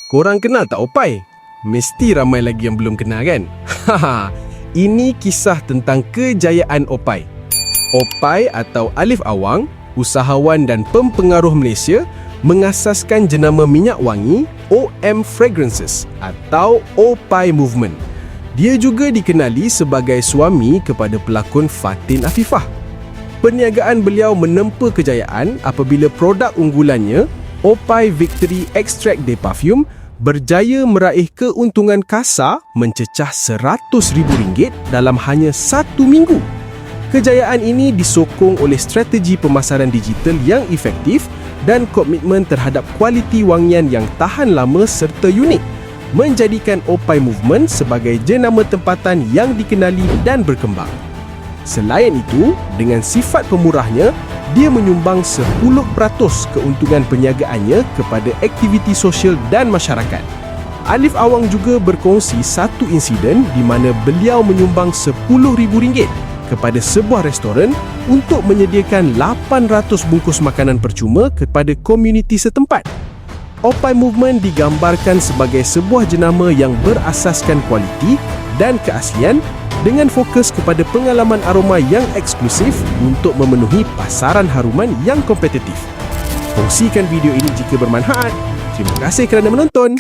Korang kenal tak Opai? Mesti ramai lagi yang belum kenal kan? Haha, ini kisah tentang kejayaan Opai. Opai atau Alif Awang, usahawan dan pempengaruh Malaysia, mengasaskan jenama minyak wangi OM Fragrances atau Opai Movement. Dia juga dikenali sebagai suami kepada pelakon Fatin Afifah. Perniagaan beliau menempa kejayaan apabila produk unggulannya, Opai Victory Extract de Parfum, berjaya meraih keuntungan kasar mencecah RM100,000 dalam hanya 1 minggu. Kejayaan ini disokong oleh strategi pemasaran digital yang efektif dan komitmen terhadap kualiti wangian yang tahan lama serta unik, menjadikan Opai Movement sebagai jenama tempatan yang dikenali dan berkembang. Selain itu, dengan sifat pemurahnya, dia menyumbang 10% keuntungan perniagaannya kepada aktiviti sosial dan masyarakat. Alif Awang juga berkongsi satu insiden di mana beliau menyumbang RM10,000 kepada sebuah restoran untuk menyediakan 800 bungkus makanan percuma kepada komuniti setempat. Opai Movement digambarkan sebagai sebuah jenama yang berasaskan kualiti dan keaslian dengan fokus kepada pengalaman aroma yang eksklusif untuk memenuhi pasaran haruman yang kompetitif. Kongsikan video ini jika bermanfaat. Terima kasih kerana menonton.